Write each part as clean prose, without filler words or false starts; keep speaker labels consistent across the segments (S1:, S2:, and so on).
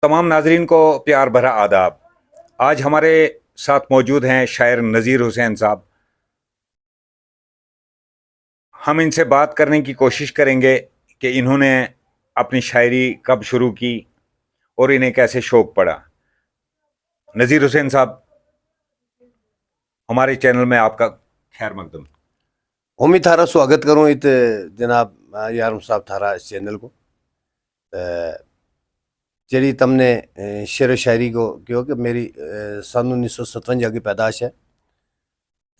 S1: तमाम नाजरीन को प्यार भरा आदाब। आज हमारे साथ मौजूद हैं शायर नज़ीर हुसैन साहब। हम इनसे बात करने की कोशिश करेंगे कि इन्होंने अपनी शायरी कब शुरू की और इन्हें कैसे शौक पड़ा। नज़ीर हुसैन साहब, हमारे चैनल में आपका खैर मकदम।
S2: उम्मीद थारा स्वागत करूँ इत जनाब यार साहब थारा इस चैनल को जरी तमने शेर व शायरी को क्यों कि मेरी सन 1957 की पैदाश है।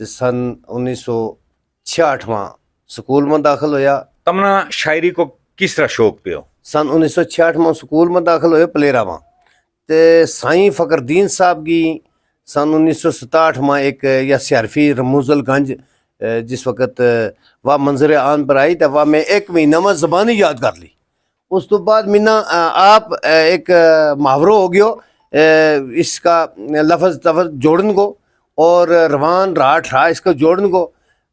S2: तो सन 1966 में स्कूल में दाखिल होया।
S1: तमना शायरी को किस तरह शौक पियो?
S2: सन 1966 में स्कूल में दाखिल होया पलेरा में। तो साईं फकरदीन साहब की सन 1967 में एक या सियारफी रमूजल गंज जिस वक्त वह मंजर आन पर आई तो वह मैं एक महीना में ज़बानी याद कर ली। उस तो बाद मिना आप एक मुहावरो हो गयो इसका लफ्ज़ तफज़ जोड़न को और रवान राठ रा इसका जोड़न को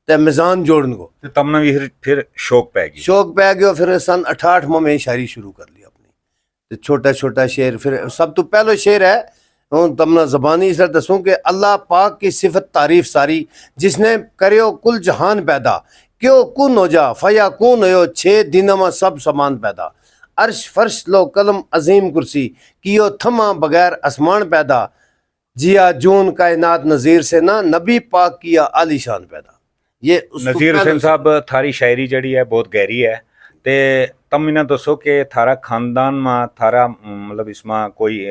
S2: ते मिजान जोड़न को।
S1: तो तमना भी फिर शौक पै गया।
S2: शौक पै गयो। फिर सन 68 में मैं शायरी शुरू कर ली अपनी। तो छोटा छोटा शेर, फिर सब तो पहला शेर है तमना ज़बानी इस तरह दसूँ कि अल्लाह पाक की सिफत तारीफ सारी जिसने करियो कुल जहान पैदा क्यों कुन हो जा फया कौन हो 6 दिन में सब समान पैदा अर्श फर्श लो कलम अजीम कुर्सी कियो थमा बगैर आसमान पैदा जिया जून कायनात नज़ीर से ना नबी पाक किया आलीशान पैदा। ये
S1: नज़ीर हुसैन साहब, थारी शायरी जड़ी है बहुत गहरी है। ते तम इन्हें दसो कि थारा खानदान में थारा मतलब इसमें कोई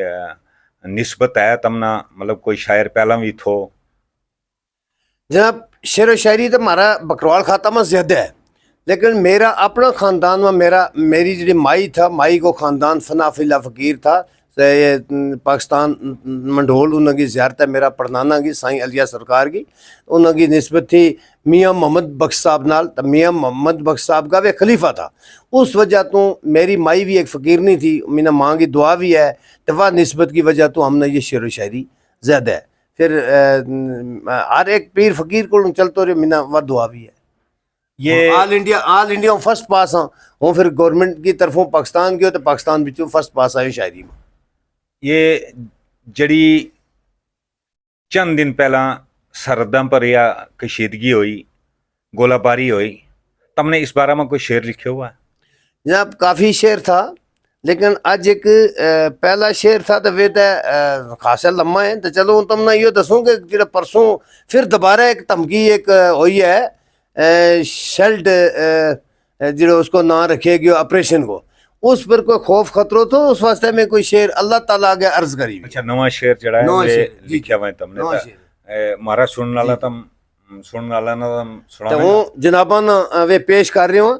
S1: निस्बत है तमना मतलब कोई शायर पहला भी थो?
S2: जनाब शेर व शायरी तो हमारा बकरवाल खाता में ज़्यादा है, लेकिन मेरा अपना ख़ानदान में मेरी जी माई था, माई को ख़ानदान फनाफिला फ़कीर था। ये पाकिस्तान मंडोल उनकी ज़ियारत है मेरा पढ़नाना की साईं अलिया सरकार की। उनकी निस्बत थी मियाँ मोहम्मद बख्श साहब नाल। तो मियाँ मोहम्मद बख्श साहब का वे खलीफा था। उस वजह तो मेरी माई भी एक फ़कीर नहीं थी, मीना माँ की दुआ भी है। तो वह निस्बत की वजह तो हमने ये शेर व शायरी ज़्यादा है। फिर हर एक पीर फ़कीर को चलते रहे मीना वह दुआ भी है। ये ऑल इंडिया फर्स्ट पास हाँ फिर गवर्नमेंट की तरफों पाकिस्तान की हो तो पाकिस्तान बिचों फर्स्ट पास आए शायरी में।
S1: ये जड़ी चंद दिन पहला सरहदां पर या कशीदगी हुई, गोलाबारी हुई, तमने इस बारे में कोई शेर लिखे हुआ है?
S2: जनाब काफ़ी शेर था, लेकिन आज एक पहला शेर था तो वे तो खासा लम्बा है। तो चलो तुमने यो दसूँ कि जो परसों फिर दोबारा एक धमकी एक हुई है शेल्ड जो उसको ना रखे गयो ऑपरेशन को, उस पर कोई खौफ खतरो तो उस वास्ते में कोई शेर अल्लाह ताला आगे अर्ज करी।
S1: अच्छा, नवा शेर जड़ा है वे लिखा हुआ है तमने मारा सुनने वाला तम सुनने वाला ना सुना
S2: तो वो जनाबा ना वे पेश कर रहे हो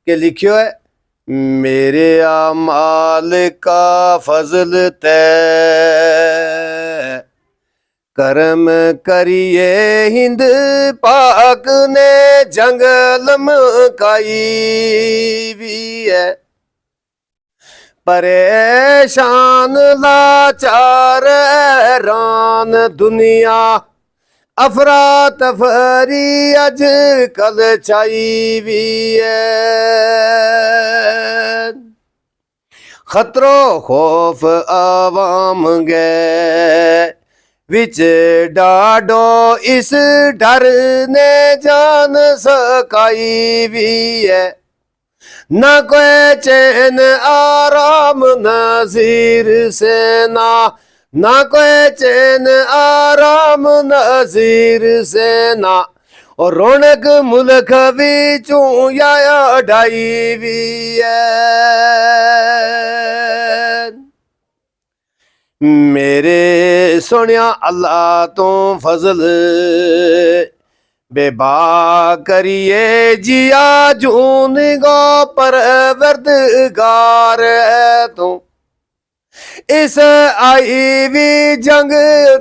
S2: कि लिखियो है मेरे आमाल का फजल तय करम करिए हिंद पाक ने जंगल मकाई भी है परेशान लाचार हैरान दुनिया अफरा तफरी अज कल छाई भी है खतरो खौफ आवाम गए विच डाडो इस डर ने जान सकाई भी है ना कोई चैन आराम नज़ीर से ना कोई चैन आराम नज़ीर से ना और रौनक मुल्क विचों या ढाई भी है मेरे सोनिया अल्लाह तो फजल बेबा करिए जिया जून गो परवरदिगार है तू इस आई भी जंग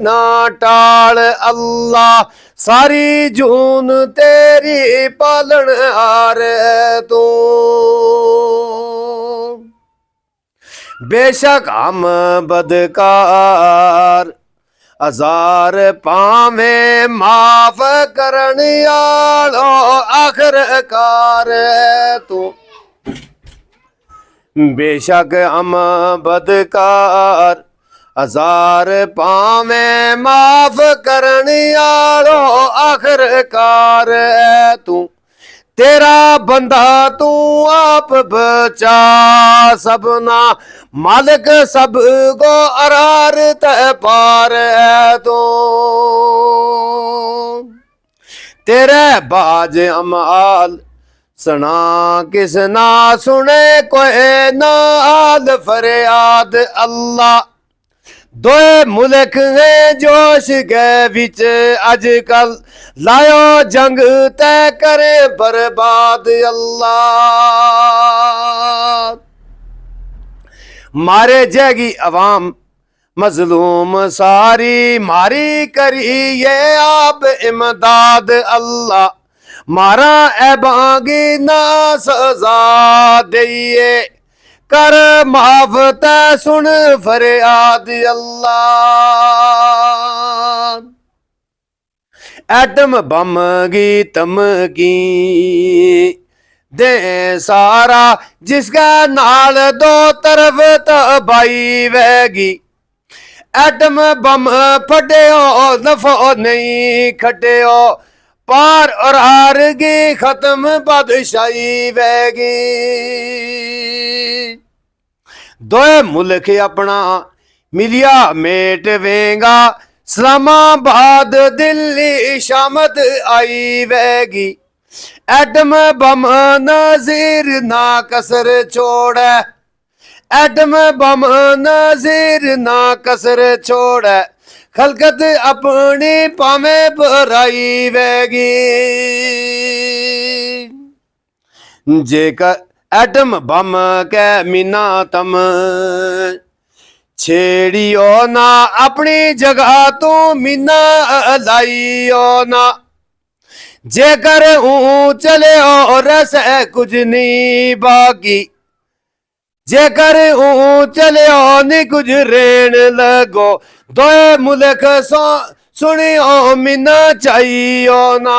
S2: ना टाल अल्लाह सारी जून तेरी पालन हार है तू बेशक हम बदकार हजार पावे माफ करने आलो आखिरकार तू बेशक हम बदकार हजार पावे माफ करने आलो आखिरकार है तू तेरा बंदा तू आप बचा सबना मालिक सब को अरार तय पार है तू तेरे बाज अमाल सना किस ना सुने कोई नाल फरियाद अल्लाह दोए मुल्क है जोश के विच अजकल लायो जंग तय करे बर्बाद अल्लाह मारे जाएगी अवाम मजलूम सारी मारी करी ये आप इमदाद अल्लाह मारा ऐबागी ना सजा दइए कर माफ तै सुन फरियाद अल्लाह एटम बम गी तमकी दे सारा जिसका नाल दो तरफ तबाही वैगी एटम बम फटियो नफो नहीं खटियो पार और हार गई खत्म बादशाही वैगी दोए मुल्क अपना मिलिया मेट वेगा इस्लामाबाद दिल्ली शामत आई वैगी एटम बम नजीर ना कसर छोड़ एटम बम नजीर ना कसर छोड़ खलकत अपनी पामे भराई वैगी जेकर एटम बम के मीना तम छेड़ियो ना अपनी जगह तू मीना लाइयो ना जेकर चले और कुछ नहीं बाकी जेकर चलियो नी कुछ रेण लगो दोए मुल्क सुनियो मिना चाहियो ना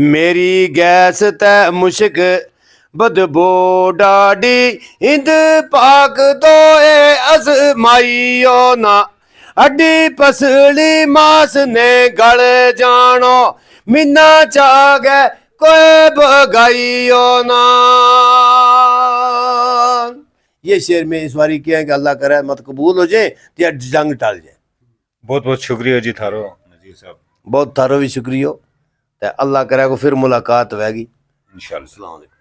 S2: मेरी गैस तै मुश्क बदबो डाडी इंद पाक दोए अजमाइयो ना अड्डी पसली मास ने गल जानो मिना चागे कोई बगाइयो ना ये शेर में इस बारी किया कि अल्लाह करे मत कबूल हो जाए या जंग टाल जाए
S1: बहुत बहुत शुक्रिया जी थारो नजीर साहब
S2: बहुत थारो भी शुक्रिया अल्लाह करे को फिर मुलाकात होगी
S1: इंशाल्लाह।
S2: अस्सलाम वालेकुम।